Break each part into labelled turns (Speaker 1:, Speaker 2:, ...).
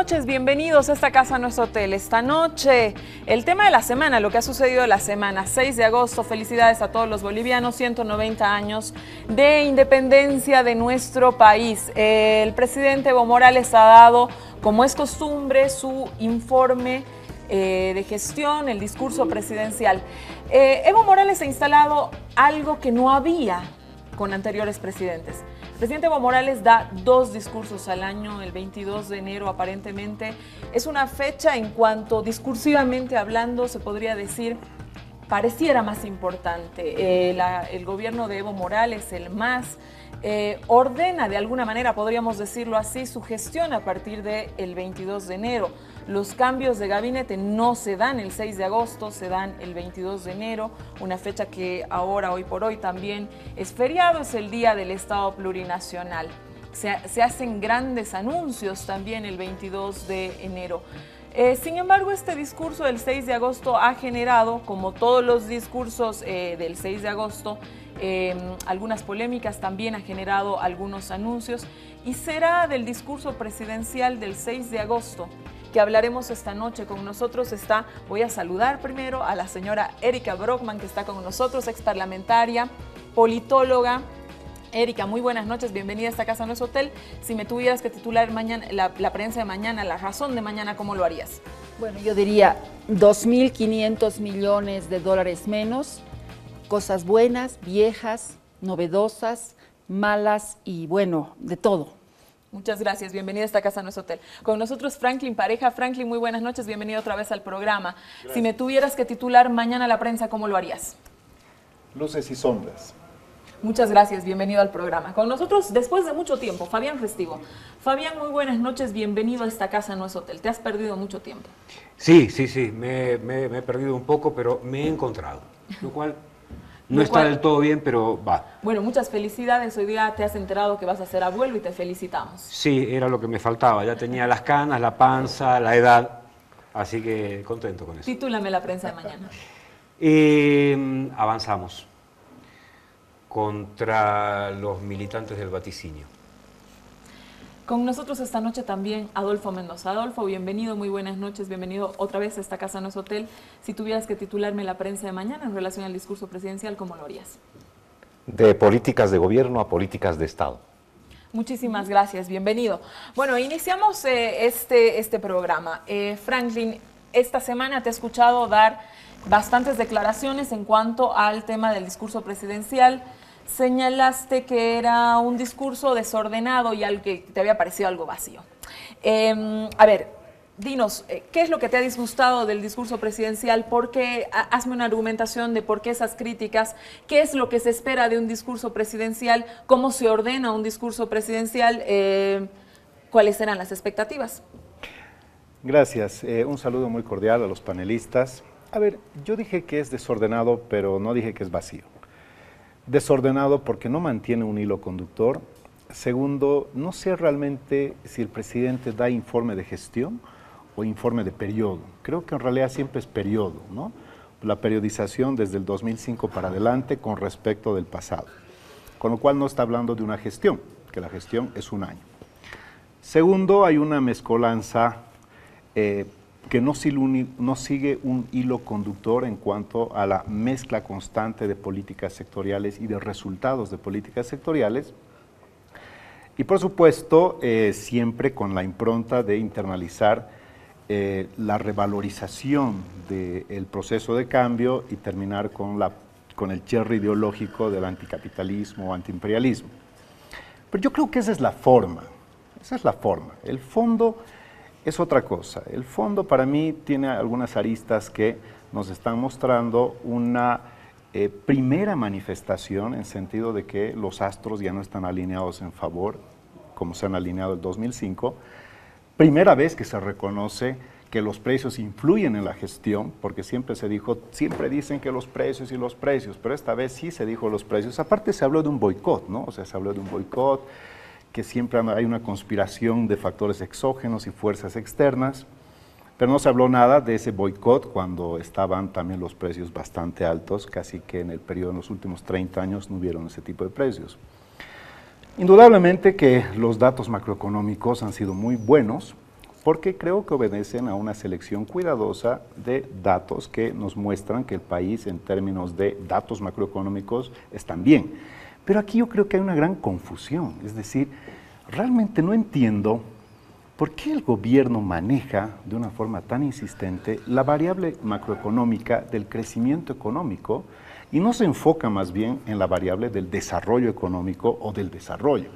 Speaker 1: noches, bienvenidos a esta casa, a nuestro hotel. Esta noche, el tema de la semana, lo que ha sucedido la semana, 6 de agosto, felicidades a todos los bolivianos, 190 años de independencia de nuestro país. El presidente Evo Morales ha dado, como es costumbre, su informe de gestión, el discurso presidencial. Evo Morales ha instalado algo que no había con anteriores presidentes. El presidente Evo Morales da 2 discursos al año, el 22 de enero aparentemente. Es una fecha en cuanto discursivamente hablando se podría decir pareciera más importante. El gobierno de Evo Morales, el MAS, ordena de alguna manera, podríamos decirlo así, su gestión a partir del 22 de enero. Los cambios de gabinete no se dan el 6 de agosto, se dan el 22 de enero, una fecha que ahora, hoy por hoy, también es feriado, es el Día del Estado Plurinacional. Se hacen grandes anuncios también el 22 de enero. Sin embargo, este discurso del 6 de agosto ha generado, como todos los discursos del 6 de agosto, algunas polémicas, también ha generado algunos anuncios, y será del discurso presidencial del 6 de agosto que hablaremos esta noche. Con nosotros está, voy a saludar primero a la señora Erika Brockman, que está con nosotros, exparlamentaria, politóloga. Erika, muy buenas noches, bienvenida a esta casa, a nuestro hotel. Si me tuvieras que titular mañana, la prensa de mañana, la razón de mañana, ¿cómo lo harías?
Speaker 2: Bueno, yo diría 2.500 millones de dólares menos, cosas buenas, viejas, novedosas, malas y bueno, de todo.
Speaker 1: Muchas gracias, bienvenida a esta casa, a nuestro hotel. Con nosotros Franklin Pareja. Franklin, muy buenas noches, bienvenido otra vez al programa. Gracias. Si me tuvieras que titular mañana la prensa, ¿cómo lo harías?
Speaker 3: Luces y sombras.
Speaker 1: Muchas gracias, bienvenido al programa. Con nosotros, después de mucho tiempo, Fabián Festivo. Fabián, muy buenas noches, bienvenido a esta casa, a nuestro hotel. ¿Te has perdido mucho tiempo?
Speaker 4: Sí, me he perdido un poco, pero me he encontrado, lo cual no está del todo bien, pero va.
Speaker 1: Bueno, muchas felicidades. Hoy día te has enterado que vas a ser abuelo y te felicitamos.
Speaker 4: Sí, era lo que me faltaba. Ya tenía las canas, la panza, la edad, así que contento con eso.
Speaker 1: Titúlame la prensa de mañana.
Speaker 4: Avanzamos contra los militantes del vaticinio.
Speaker 1: Con nosotros esta noche también Adolfo Mendoza. Adolfo, bienvenido, muy buenas noches, bienvenido otra vez a esta casa, a nuestro hotel. Si tuvieras que titularme la prensa de mañana en relación al discurso presidencial, ¿cómo lo harías?
Speaker 5: De políticas de gobierno a políticas de Estado.
Speaker 1: Muchísimas gracias, bienvenido. Bueno, iniciamos este programa. Franklin, esta semana te he escuchado dar bastantes declaraciones en cuanto al tema del discurso presidencial. Señalaste que era un discurso desordenado y al que te había parecido algo vacío. A ver, dinos, ¿qué es lo que te ha disgustado del discurso presidencial? ¿Por qué? Hazme una argumentación de por qué esas críticas. ¿Qué es lo que se espera de un discurso presidencial? ¿Cómo se ordena un discurso presidencial? ¿Cuáles serán las expectativas?
Speaker 3: Gracias. Un saludo muy cordial a los panelistas. A ver, yo dije que es desordenado, pero no dije que es vacío. Desordenado porque no mantiene un hilo conductor. Segundo, no sé realmente si el presidente da informe de gestión o informe de periodo. Creo que en realidad siempre es periodo, ¿no? La periodización desde el 2005 para adelante con respecto del pasado. Con lo cual no está hablando de una gestión, que la gestión es un año. Segundo, hay una mezcolanza que no sigue un hilo conductor en cuanto a la mezcla constante de políticas sectoriales y de resultados de políticas sectoriales. Y por supuesto, siempre con la impronta de internalizar la revalorización del proceso de cambio y terminar con el cierre ideológico del anticapitalismo o antiimperialismo. Pero yo creo que esa es la forma, El fondo es otra cosa. El fondo para mí tiene algunas aristas que nos están mostrando una primera manifestación en sentido de que los astros ya no están alineados en favor, como se han alineado el 2005. Primera vez que se reconoce que los precios influyen en la gestión, porque siempre se dijo, siempre dicen que los precios y los precios, pero esta vez sí se dijo los precios. Aparte se habló de un boicot, ¿no? O sea, se habló de un boicot, que siempre hay una conspiración de factores exógenos y fuerzas externas, pero no se habló nada de ese boicot cuando estaban también los precios bastante altos, casi que en el periodo de los últimos 30 años no hubieron ese tipo de precios. Indudablemente que los datos macroeconómicos han sido muy buenos, porque creo que obedecen a una selección cuidadosa de datos que nos muestran que el país en términos de datos macroeconómicos están bien. Pero aquí yo creo que hay una gran confusión, es decir, realmente no entiendo por qué el gobierno maneja de una forma tan insistente la variable macroeconómica del crecimiento económico y no se enfoca más bien en la variable del desarrollo económico o del desarrollo.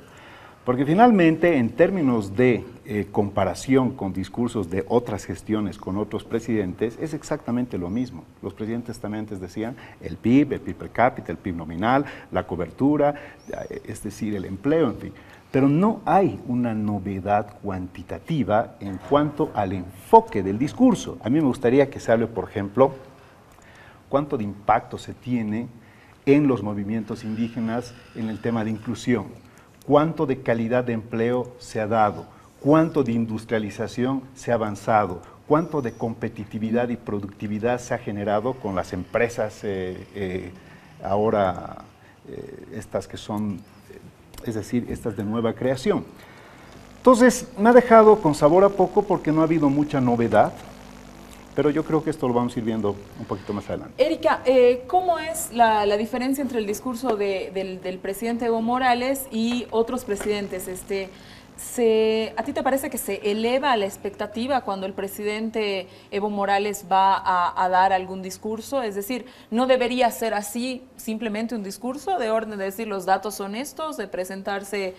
Speaker 3: Porque finalmente, en términos de comparación con discursos de otras gestiones, con otros presidentes, es exactamente lo mismo. Los presidentes también antes decían el PIB per cápita, el PIB nominal, la cobertura, es decir, el empleo, en fin. Pero no hay una novedad cuantitativa en cuanto al enfoque del discurso. A mí me gustaría que se hable, por ejemplo, cuánto de impacto se tiene en los movimientos indígenas en el tema de inclusión. Cuánto de calidad de empleo se ha dado, cuánto de industrialización se ha avanzado, cuánto de competitividad y productividad se ha generado con las empresas ahora, estas que son, es decir, estas de nueva creación. Entonces, me ha dejado con sabor a poco porque no ha habido mucha novedad, pero yo creo que esto lo vamos a ir viendo un poquito más adelante.
Speaker 1: Erika, ¿cómo es la diferencia entre el discurso del presidente Evo Morales y otros presidentes? ¿A ti te parece que se eleva la expectativa cuando el presidente Evo Morales va a dar algún discurso? Es decir, ¿no debería ser así simplemente un discurso de orden de decir los datos son estos, de presentarse,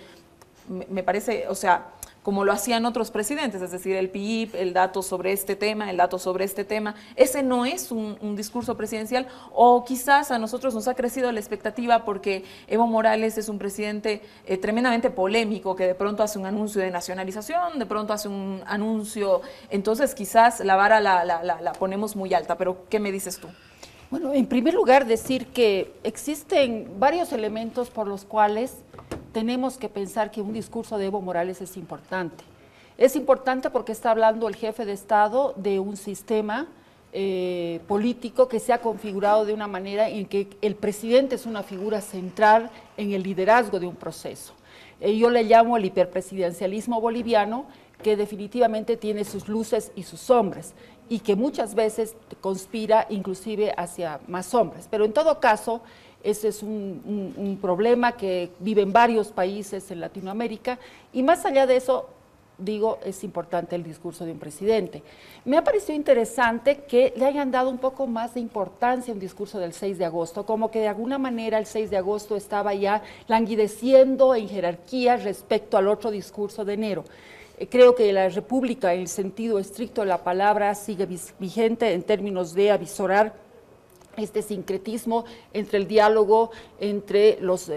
Speaker 1: me parece, o sea, como lo hacían otros presidentes, es decir, el PIB, el dato sobre este tema, el dato sobre este tema? ¿Ese no es un discurso presidencial? O quizás a nosotros nos ha crecido la expectativa porque Evo Morales es un presidente tremendamente polémico, que de pronto hace un anuncio de nacionalización, de pronto hace un anuncio, entonces quizás la vara la ponemos muy alta, pero ¿qué me dices tú?
Speaker 2: Bueno, en primer lugar decir que existen varios elementos por los cuales tenemos que pensar que un discurso de Evo Morales es importante. Es importante porque está hablando el jefe de Estado de un sistema político que se ha configurado de una manera en que el presidente es una figura central en el liderazgo de un proceso. Yo le llamo el hiperpresidencialismo boliviano, que definitivamente tiene sus luces y sus sombras, y que muchas veces conspira inclusive hacia más sombras. Pero en todo caso, ese es un problema que vive en varios países en Latinoamérica, y más allá de eso, digo, es importante el discurso de un presidente. Me ha parecido interesante que le hayan dado un poco más de importancia a un discurso del 6 de agosto, como que de alguna manera el 6 de agosto estaba ya languideciendo en jerarquía respecto al otro discurso de enero. Creo que la República, en el sentido estricto de la palabra, sigue vigente en términos de avisorar este sincretismo entre el diálogo entre los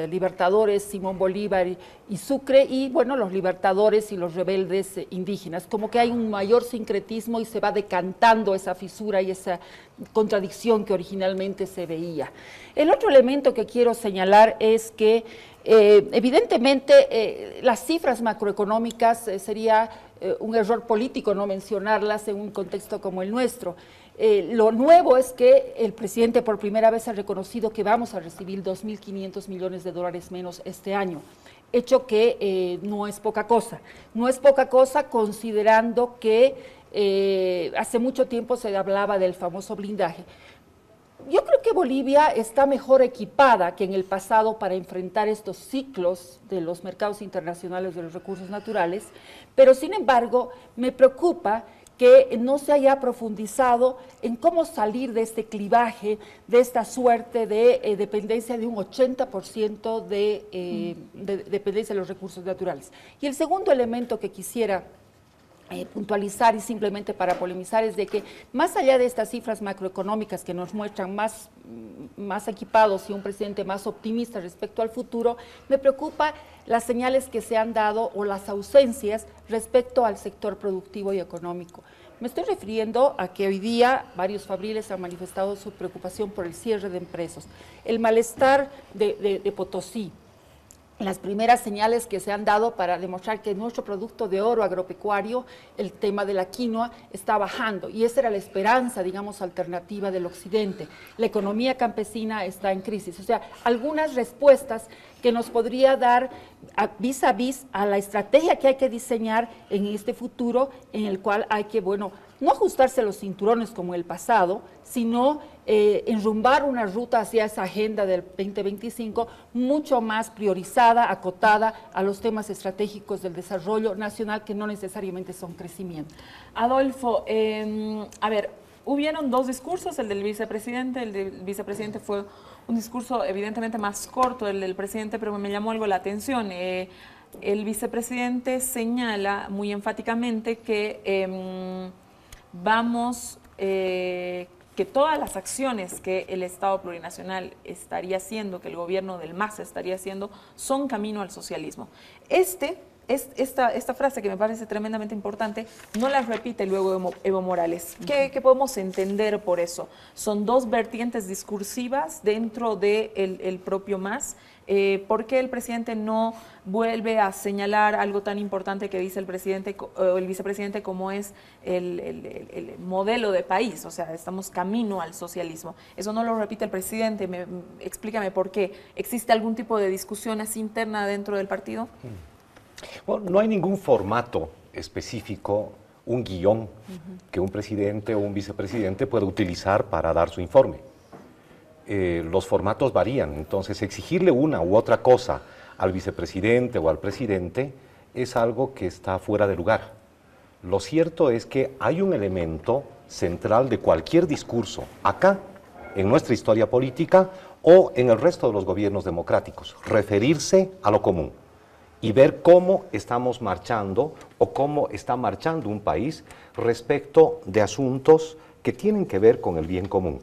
Speaker 2: libertadores, Simón Bolívar y Sucre, y bueno, los libertadores y los rebeldes indígenas. Como que hay un mayor sincretismo y se va decantando esa fisura y esa contradicción que originalmente se veía. El otro elemento que quiero señalar es que evidentemente las cifras macroeconómicas sería un error político no mencionarlas en un contexto como el nuestro. Lo nuevo es que el presidente por primera vez ha reconocido que vamos a recibir 2.500 millones de dólares menos este año, hecho que no es poca cosa. No es poca cosa considerando que hace mucho tiempo se hablaba del famoso blindaje. Yo creo que Bolivia está mejor equipada que en el pasado para enfrentar estos ciclos de los mercados internacionales de los recursos naturales, pero sin embargo me preocupa que no se haya profundizado en cómo salir de este clivaje, de esta suerte de dependencia de un 80% de dependencia de los recursos naturales. Y el segundo elemento que quisiera puntualizar y simplemente para polemizar es de que más allá de estas cifras macroeconómicas que nos muestran más equipados y un presidente más optimista respecto al futuro, me preocupa las señales que se han dado o las ausencias respecto al sector productivo y económico. Me estoy refiriendo a que hoy día varios fabriles han manifestado su preocupación por el cierre de empresas, el malestar de Potosí, las primeras señales que se han dado para demostrar que nuestro producto de oro agropecuario, el tema de la quinoa, está bajando. Y esa era la esperanza, digamos, alternativa del occidente. La economía campesina está en crisis. O sea, algunas respuestas que nos podría dar vis a vis a la estrategia que hay que diseñar en este futuro, en el cual hay que, bueno, no ajustarse los cinturones como el pasado, sino enrumbar una ruta hacia esa agenda del 2025 mucho más priorizada, acotada a los temas estratégicos del desarrollo nacional que no necesariamente son crecimiento.
Speaker 1: Adolfo, a ver, hubieron dos discursos, el del vicepresidente fue un discurso evidentemente más corto, el del presidente, pero me llamó algo la atención. El vicepresidente señala muy enfáticamente que que todas las acciones que el Estado plurinacional estaría haciendo, que el gobierno del MAS estaría haciendo, son camino al socialismo. Esta frase, que me parece tremendamente importante, no la repite luego Evo Morales. ¿Qué podemos entender por eso? Son dos vertientes discursivas dentro del propio MAS. ¿Por qué el presidente no vuelve a señalar algo tan importante que dice el presidente o el vicepresidente, como es el modelo de país? O sea, estamos camino al socialismo. Eso no lo repite el presidente. Explícame por qué. ¿Existe algún tipo de discusión así interna dentro del partido?
Speaker 5: Bueno, no hay ningún formato específico, un guión que un presidente o un vicepresidente pueda utilizar para dar su informe. Los formatos varían, entonces exigirle una u otra cosa al vicepresidente o al presidente es algo que está fuera de lugar. Lo cierto es que hay un elemento central de cualquier discurso, acá, en nuestra historia política o en el resto de los gobiernos democráticos, referirse a lo común y ver cómo estamos marchando o cómo está marchando un país respecto de asuntos que tienen que ver con el bien común.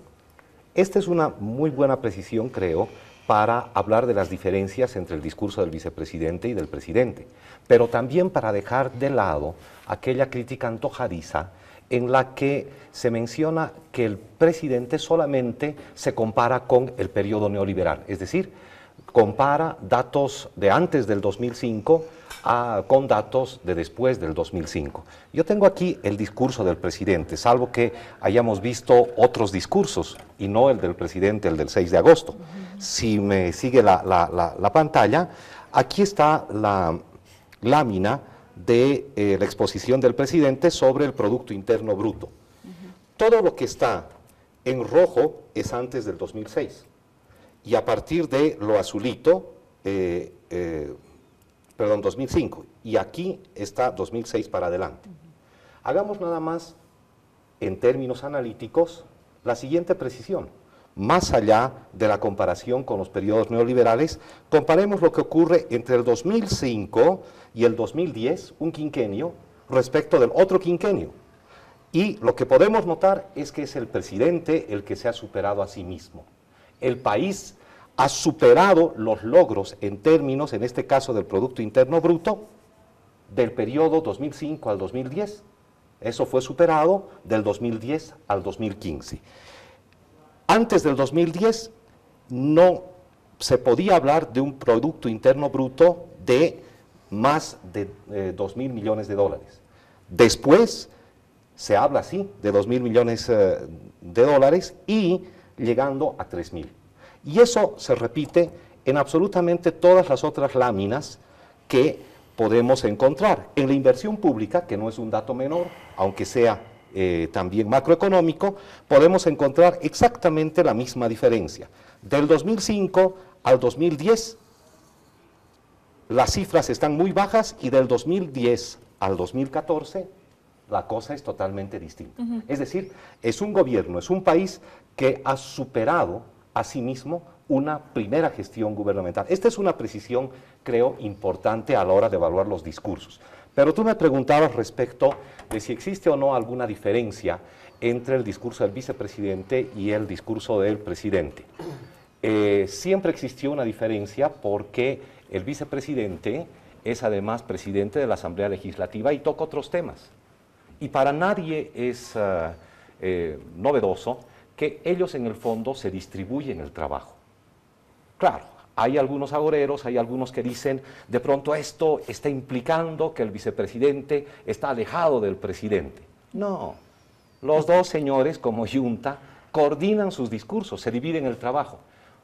Speaker 5: Esta es una muy buena precisión, creo, para hablar de las diferencias entre el discurso del vicepresidente y del presidente, pero también para dejar de lado aquella crítica antojadiza en la que se menciona que el presidente solamente se compara con el periodo neoliberal, es decir, compara datos de antes del 2005 con datos de después del 2005. Yo tengo aquí el discurso del presidente, salvo que hayamos visto otros discursos y no el del presidente, el del 6 de agosto. Si me sigue la pantalla, aquí está la lámina de la exposición del presidente sobre el Producto Interno Bruto. Todo lo que está en rojo es antes del 2006. Y a partir de lo azulito, 2005, y aquí está 2006 para adelante. Hagamos nada más, en términos analíticos, la siguiente precisión. Más allá de la comparación con los periodos neoliberales, comparemos lo que ocurre entre el 2005 y el 2010, un quinquenio, respecto del otro quinquenio. Y lo que podemos notar es que es el presidente el que se ha superado a sí mismo. El país ha superado los logros en términos, en este caso del Producto Interno Bruto, del periodo 2005 al 2010. Eso fue superado del 2010 al 2015. Antes del 2010 no se podía hablar de un Producto Interno Bruto de más de 2.000 millones de dólares. Después se habla así de 2.000 millones de dólares y llegando a 3.000. Y eso se repite en absolutamente todas las otras láminas que podemos encontrar. En la inversión pública, que no es un dato menor, aunque sea también macroeconómico, podemos encontrar exactamente la misma diferencia. Del 2005 al 2010, las cifras están muy bajas y del 2010 al 2014, la cosa es totalmente distinta. Es decir, es un gobierno, es un país que ha superado asimismo una primera gestión gubernamental. Esta es una precisión, creo, importante a la hora de evaluar los discursos. Pero tú me preguntabas respecto de si existe o no alguna diferencia entre el discurso del vicepresidente y el discurso del presidente. Siempre existió una diferencia porque el vicepresidente es además presidente de la Asamblea Legislativa y toca otros temas. Y para nadie es novedoso que ellos en el fondo se distribuyen el trabajo. Claro, Hay algunos agoreros, hay algunos que dicen, de pronto esto está implicando que el vicepresidente está alejado del presidente. No, los dos señores como junta coordinan sus discursos, se dividen el trabajo.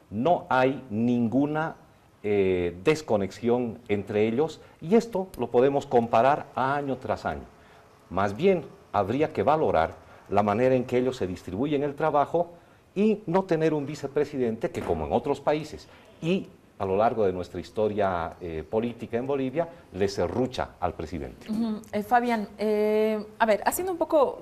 Speaker 5: No hay ninguna desconexión entre ellos y esto lo podemos comparar año tras año. Más bien, habría que valorar la manera en que ellos se distribuyen el trabajo y no tener un vicepresidente que, como en otros países y a lo largo de nuestra historia política en Bolivia, le serrucha al presidente.
Speaker 1: Fabián, a ver, haciendo un poco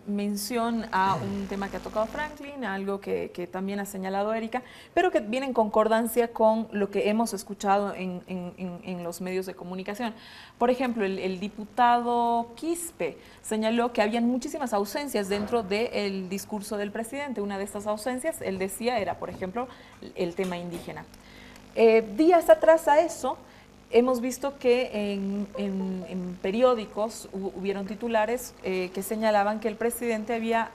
Speaker 1: mención a un tema que ha tocado Franklin, a algo que también ha señalado Erika, pero que viene en concordancia con lo que hemos escuchado en los medios de comunicación. Por ejemplo, el diputado Quispe señaló que habían muchísimas ausencias dentro del discurso del presidente. Una de estas ausencias, él decía, era, por ejemplo, el tema indígena. Días atrás a eso, hemos visto que en periódicos hubieron titulares que señalaban que el presidente había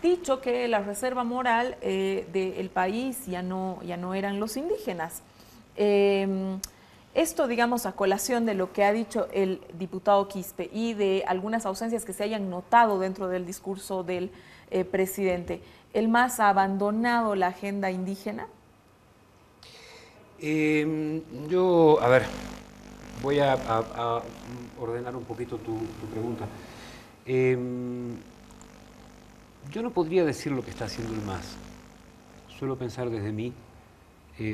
Speaker 1: dicho que la reserva moral del país ya no eran los indígenas. Esto, digamos, a colación de lo que ha dicho el diputado Quispe y de algunas ausencias que se hayan notado dentro del discurso del presidente, ¿el MAS ha abandonado la agenda indígena?
Speaker 4: Yo, a ver, voy a ordenar un poquito tu pregunta. Yo no podría decir lo que está haciendo el MAS. Suelo pensar desde mí,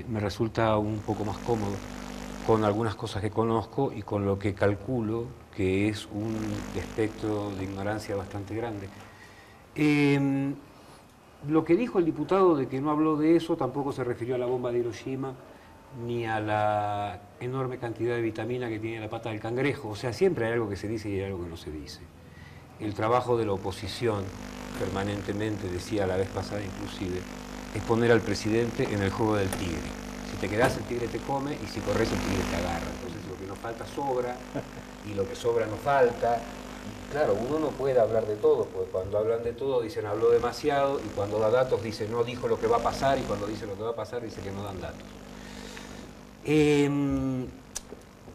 Speaker 4: me resulta un poco más cómodo con algunas cosas que conozco y con lo que calculo que es un espectro de ignorancia bastante grande. Lo que dijo el diputado de que no habló de eso tampoco se refirió a la bomba de Hiroshima ni a la enorme cantidad de vitamina que tiene la pata del cangrejo. O sea, siempre hay algo que se dice y hay algo que no se dice. El trabajo de la oposición permanentemente, decía la vez pasada inclusive, es poner al presidente en el juego del tigre. Si te quedás, el tigre te come, y si corres, el tigre te agarra. Entonces lo que no falta sobra, y lo que sobra no falta. Y claro, uno no puede hablar de todo, porque cuando hablan de todo dicen habló demasiado, y cuando da datos dice no dijo lo que va a pasar, y cuando dice lo que va a pasar dice que no dan datos.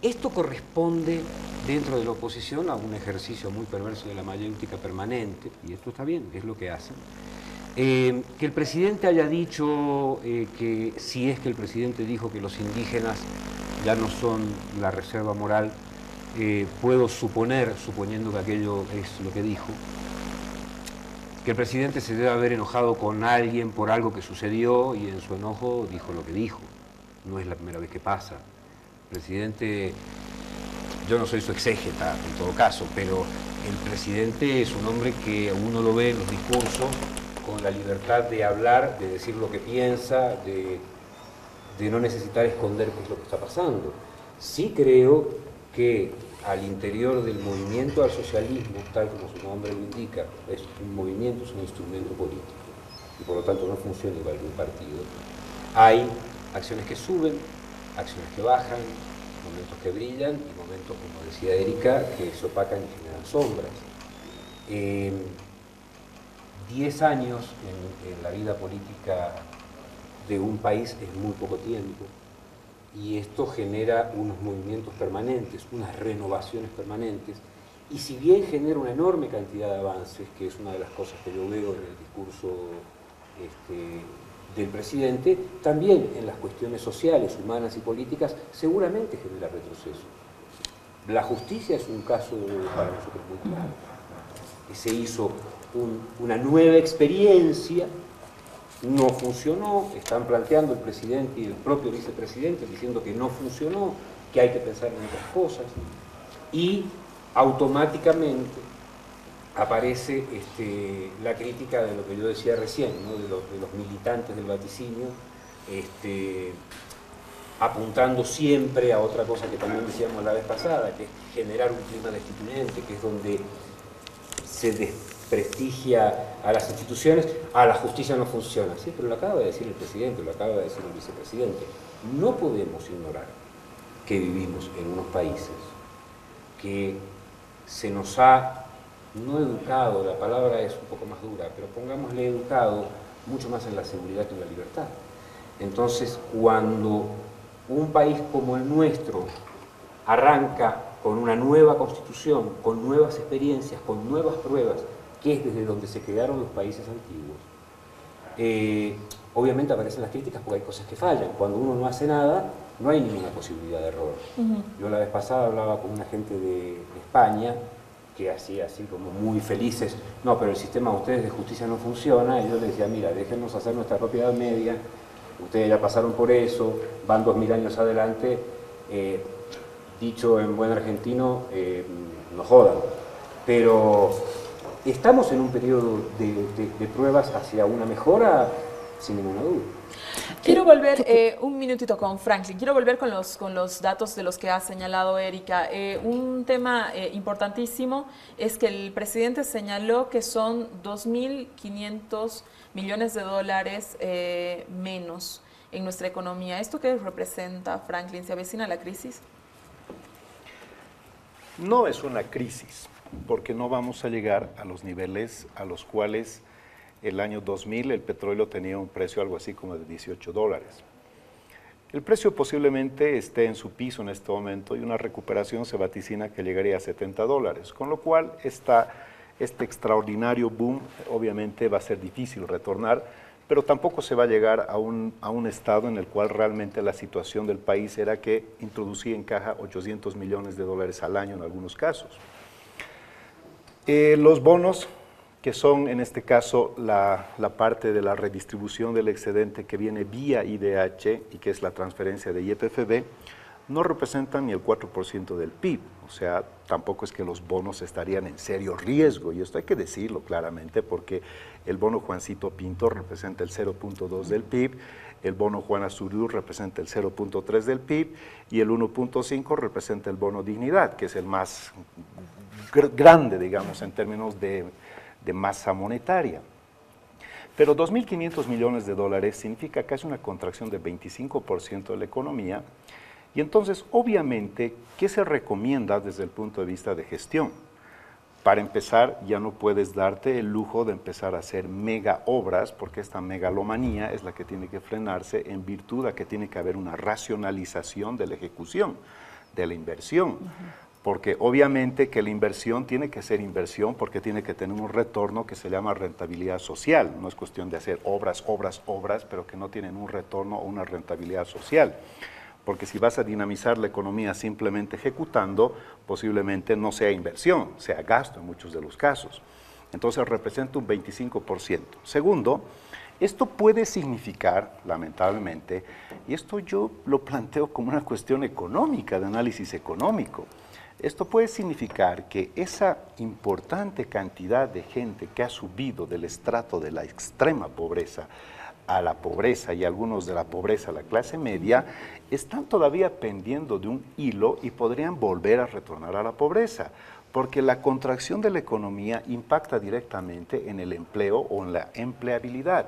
Speaker 4: Esto corresponde dentro de la oposición a un ejercicio muy perverso de la mayéutica permanente, y esto está bien, es lo que hacen. Que el presidente haya dicho que si es que el presidente dijo que los indígenas ya no son la reserva moral, puedo suponer, suponiendo que aquello es lo que dijo, que el presidente se debe haber enojado con alguien por algo que sucedió y en su enojo dijo lo que dijo. No es la primera vez que pasa. El presidente, yo no soy su exégeta en todo caso, pero el presidente es un hombre que uno lo ve en los discursos con la libertad de hablar, de decir lo que piensa, de no necesitar esconder qué es lo que está pasando. Sí creo que al interior del movimiento al socialismo, tal como su nombre lo indica, es un movimiento, es un instrumento político, y por lo tanto no funciona igual que un partido. Hay acciones que suben, acciones que bajan, momentos que brillan y momentos, como decía Erika, que se opacan y generan sombras. 10 años en la vida política de un país es muy poco tiempo y esto genera unos movimientos permanentes, unas renovaciones permanentes y si bien genera una enorme cantidad de avances, que es una de las cosas que yo veo en el discurso del presidente, también en las cuestiones sociales, humanas y políticas, seguramente genera retroceso. La justicia es un caso para nosotros muy claro. Se hizo una nueva experiencia, no funcionó, están planteando el presidente y el propio vicepresidente diciendo que no funcionó, que hay que pensar en otras cosas, y automáticamente aparece la crítica de lo que yo decía recién, ¿no? de los militantes del vaticinio, apuntando siempre a otra cosa que también decíamos la vez pasada, que es generar un clima destituyente, que es donde se desprestigia a las instituciones, a la justicia no funciona. Sí, pero lo acaba de decir el presidente, lo acaba de decir el vicepresidente. No podemos ignorar que vivimos en unos países que se nos ha no educado, la palabra es un poco más dura, pero pongámosle educado mucho más en la seguridad que en la libertad. Entonces, cuando un país como el nuestro arranca con una nueva constitución, con nuevas experiencias, con nuevas pruebas, que es desde donde se crearon los países antiguos, obviamente aparecen las críticas porque hay cosas que fallan. Cuando uno no hace nada, no hay ninguna posibilidad de error. Yo la vez pasada hablaba con una gente de España, que hacía así como muy felices, no, pero el sistema de ustedes de justicia no funciona, y yo les decía, mira, déjenos hacer nuestra propia Edad Media, ustedes ya pasaron por eso, van 2000 años adelante, dicho en buen argentino, no jodan. Pero estamos en un periodo de pruebas hacia una mejora, sin ninguna duda.
Speaker 1: Quiero volver un minutito con Franklin, quiero volver con los datos de los que ha señalado Erika. Un tema importantísimo es que el presidente señaló que son 2.500 millones de dólares menos en nuestra economía. ¿Esto qué representa, Franklin? ¿Se avecina la crisis?
Speaker 3: No es una crisis, porque no vamos a llegar a los niveles a los cuales el año 2000 el petróleo tenía un precio algo así como de $18. El precio posiblemente esté en su piso en este momento y una recuperación se vaticina que llegaría a $70, con lo cual este extraordinario boom obviamente va a ser difícil retornar, pero tampoco se va a llegar a un estado en el cual realmente la situación del país era que introducía en caja $800 millones al año en algunos casos. Los bonos, que son en este caso la parte de la redistribución del excedente que viene vía IDH y que es la transferencia de YPFB, no representan ni el 4% del PIB, o sea, tampoco es que los bonos estarían en serio riesgo, y esto hay que decirlo claramente porque el bono Juancito Pinto representa el 0.2 del PIB, el bono Juana Azurú representa el 0.3 del PIB y el 1.5 representa el bono Dignidad, que es el más grande, digamos, en términos de masa monetaria. Pero 2.500 millones de dólares significa casi una contracción de 25% de la economía, y entonces, obviamente, ¿qué se recomienda desde el punto de vista de gestión? Para empezar, ya no puedes darte el lujo de empezar a hacer mega obras, porque esta megalomanía es la que tiene que frenarse en virtud a que tiene que haber una racionalización de la ejecución, de la inversión. Porque obviamente que la inversión tiene que ser inversión porque tiene que tener un retorno que se llama rentabilidad social. No es cuestión de hacer obras, pero que no tienen un retorno o una rentabilidad social. Porque si vas a dinamizar la economía simplemente ejecutando, posiblemente no sea inversión, sea gasto en muchos de los casos. Entonces representa un 25%. Segundo, esto puede significar, lamentablemente, y esto yo lo planteo como una cuestión económica, de análisis económico, esto puede significar que esa importante cantidad de gente que ha subido del estrato de la extrema pobreza a la pobreza y algunos de la pobreza a la clase media, están todavía pendiendo de un hilo y podrían volver a retornar a la pobreza, porque la contracción de la economía impacta directamente en el empleo o en la empleabilidad.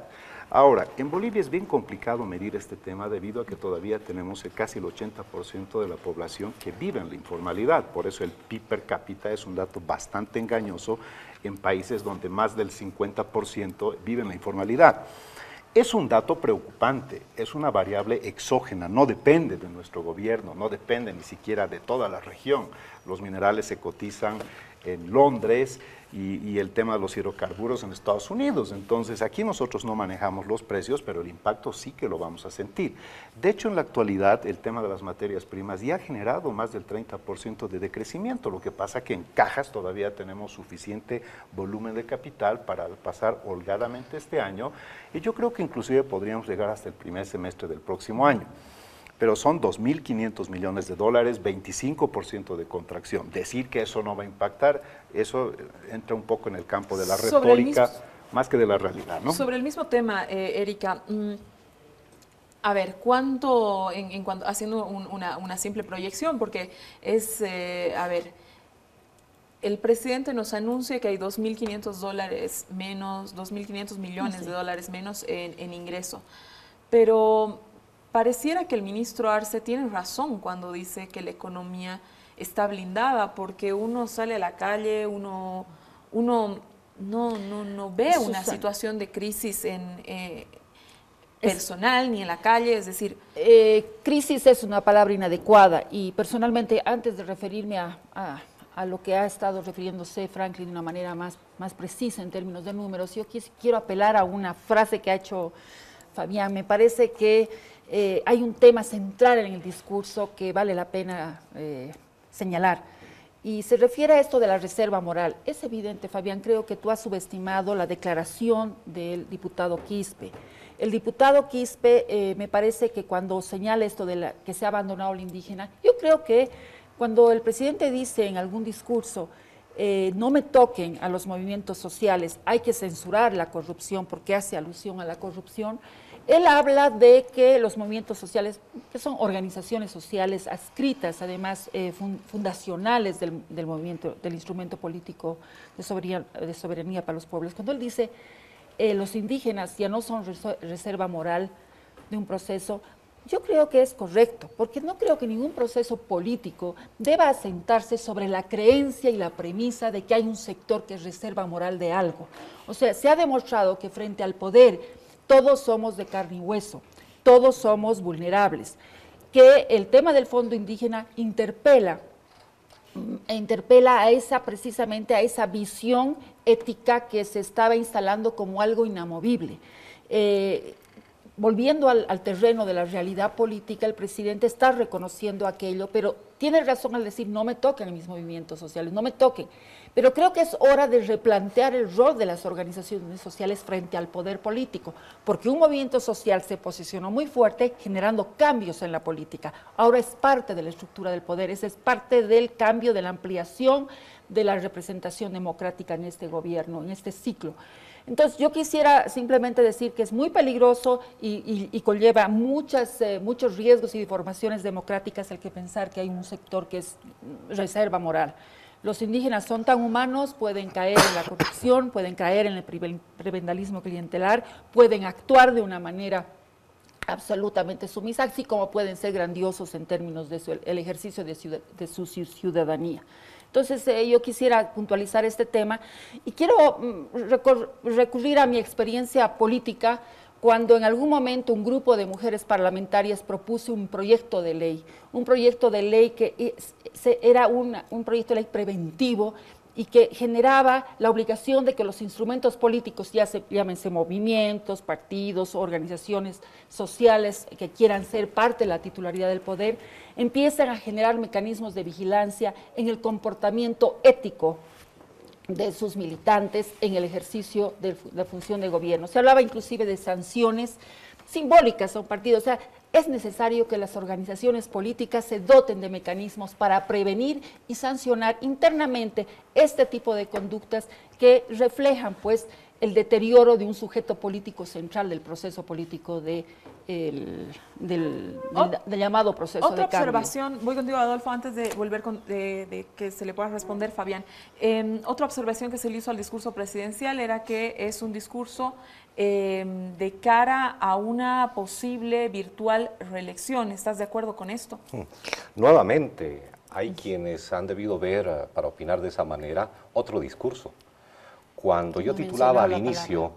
Speaker 3: Ahora, en Bolivia es bien complicado medir este tema debido a que todavía tenemos casi el 80% de la población que vive en la informalidad, por eso el PIB per cápita es un dato bastante engañoso en países donde más del 50% vive en la informalidad. Es un dato preocupante, es una variable exógena, no depende de nuestro gobierno, no depende ni siquiera de toda la región. Los minerales se cotizan en Londres y el tema de los hidrocarburos en Estados Unidos. Entonces, aquí nosotros no manejamos los precios, pero el impacto sí que lo vamos a sentir. De hecho, en la actualidad, el tema de las materias primas ya ha generado más del 30% de decrecimiento. Lo que pasa que en cajas todavía tenemos suficiente volumen de capital para pasar holgadamente este año, y yo creo que inclusive podríamos llegar hasta el primer semestre del próximo año. Pero son 2.500 millones de dólares, 25% de contracción. Decir que eso no va a impactar, eso entra un poco en el campo de la retórica, más que de la realidad, ¿no?
Speaker 1: Sobre el mismo tema, Erika, a ver, ¿cuánto, haciendo una simple proyección, porque es, a ver, el presidente nos anuncia que hay 2.500 dólares menos, 2.500 millones de dólares menos en ingreso, pero pareciera que el ministro Arce tiene razón cuando dice que la economía está blindada, porque uno sale a la calle, uno no ve una situación de crisis personal ni en la calle, es decir...
Speaker 2: Crisis es una palabra inadecuada y personalmente, antes de referirme a lo que ha estado refiriéndose Franklin de una manera más precisa en términos de números, yo quiero apelar a una frase que ha hecho Fabián. Me parece que hay un tema central en el discurso que vale la pena señalar, y se refiere a esto de la reserva moral. Es evidente, Fabián, creo que tú has subestimado la declaración del diputado Quispe. El diputado Quispe, me parece que cuando señala esto de que se ha abandonado la indígena, yo creo que cuando el presidente dice en algún discurso, no me toquen a los movimientos sociales, hay que censurar la corrupción porque hace alusión a la corrupción, él habla de que los movimientos sociales, que son organizaciones sociales adscritas, además fundacionales del movimiento, del instrumento político de soberanía para los pueblos, cuando él dice los indígenas ya no son reserva moral de un proceso, yo creo que es correcto, porque no creo que ningún proceso político deba asentarse sobre la creencia y la premisa de que hay un sector que es reserva moral de algo. O sea, se ha demostrado que frente al poder todos somos de carne y hueso, todos somos vulnerables, que el tema del fondo indígena interpela precisamente a esa visión ética que se estaba instalando como algo inamovible. Volviendo al terreno de la realidad política, el presidente está reconociendo aquello, pero tiene razón al decir no me toquen mis movimientos sociales, no me toquen. Pero creo que es hora de replantear el rol de las organizaciones sociales frente al poder político, porque un movimiento social se posicionó muy fuerte generando cambios en la política. Ahora es parte de la estructura del poder, es parte del cambio, de la ampliación de la representación democrática en este gobierno, en este ciclo. Entonces, yo quisiera simplemente decir que es muy peligroso y conlleva muchos riesgos y deformaciones democráticas el que pensar que hay un sector que es reserva moral. Los indígenas son tan humanos, pueden caer en la corrupción, pueden caer en el prebendalismo clientelar, pueden actuar de una manera absolutamente sumisa, así como pueden ser grandiosos en términos de el ejercicio de su ciudadanía. Entonces, yo quisiera puntualizar este tema y quiero recurrir a mi experiencia política cuando en algún momento un grupo de mujeres parlamentarias propuso un proyecto de ley que era un proyecto de ley preventivo y que generaba la obligación de que los instrumentos políticos, llámense movimientos, partidos, organizaciones sociales que quieran ser parte de la titularidad del poder, empiezan a generar mecanismos de vigilancia en el comportamiento ético de sus militantes en el ejercicio de la función de gobierno. Se hablaba inclusive de sanciones simbólicas a un partido. O sea, es necesario que las organizaciones políticas se doten de mecanismos para prevenir y sancionar internamente este tipo de conductas que reflejan, pues, el deterioro de un sujeto político central del proceso político del llamado proceso de cambio.
Speaker 1: Otra observación, voy contigo, Adolfo, antes de volver de que se le pueda responder, Fabián. Otra observación que se le hizo al discurso presidencial era que es un discurso de cara a una posible virtual reelección. ¿Estás de acuerdo con esto?
Speaker 5: Nuevamente, hay quienes han debido ver, para opinar de esa manera, otro discurso. Cuando yo titulaba al inicio,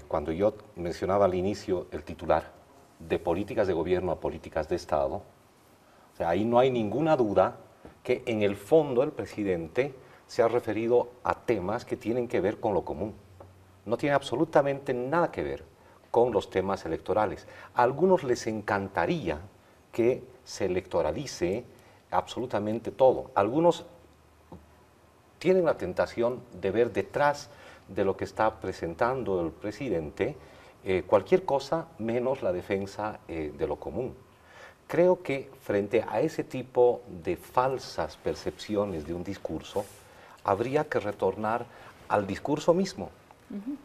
Speaker 5: cuando yo mencionaba al inicio el titular de políticas de gobierno a políticas de Estado, o sea, ahí no hay ninguna duda que en el fondo el presidente se ha referido a temas que tienen que ver con lo común. No tiene absolutamente nada que ver con los temas electorales. A algunos les encantaría que se electoralice absolutamente todo. Algunos tienen la tentación de ver detrás de lo que está presentando el presidente cualquier cosa menos la defensa de lo común. Creo que frente a ese tipo de falsas percepciones de un discurso, habría que retornar al discurso mismo,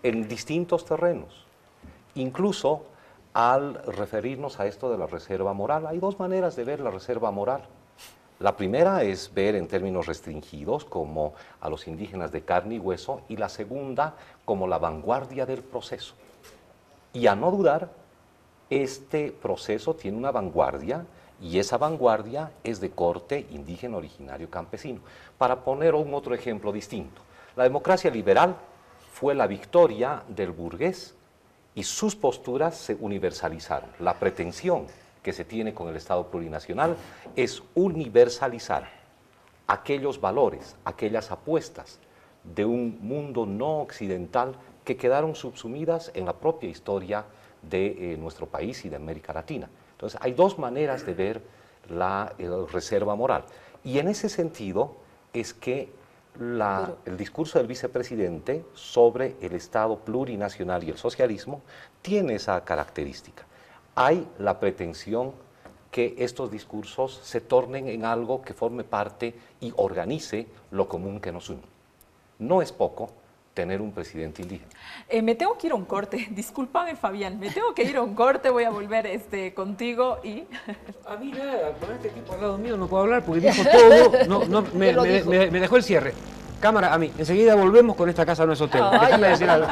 Speaker 5: en distintos terrenos. Incluso al referirnos a esto de la reserva moral, hay dos maneras de ver la reserva moral. La primera es ver en términos restringidos como a los indígenas de carne y hueso, y la segunda como la vanguardia del proceso. Y a no dudar, este proceso tiene una vanguardia, y esa vanguardia es de corte indígena originario campesino. Para poner un otro ejemplo distinto, la democracia liberal fue la victoria del burgués y sus posturas se universalizaron. La pretensión que se tiene con el Estado plurinacional es universalizar aquellos valores, aquellas apuestas de un mundo no occidental que quedaron subsumidas en la propia historia de nuestro país y de América Latina. Entonces, hay dos maneras de ver la reserva moral. Y en ese sentido es que el discurso del vicepresidente sobre el Estado plurinacional y el socialismo tiene esa característica. Hay la pretensión que estos discursos se tornen en algo que forme parte y organice lo común que nos une. No es poco tener un presidente indígena.
Speaker 1: Me tengo que ir a un corte, discúlpame Fabián, me tengo que ir a un corte, voy a volver contigo y...
Speaker 4: A mí nada, con este tipo al lado mío no puedo hablar porque dijo todo, me dejó el cierre. Cámara, a mí, enseguida volvemos con Esta Casa No Es Hotel. Déjame decir algo.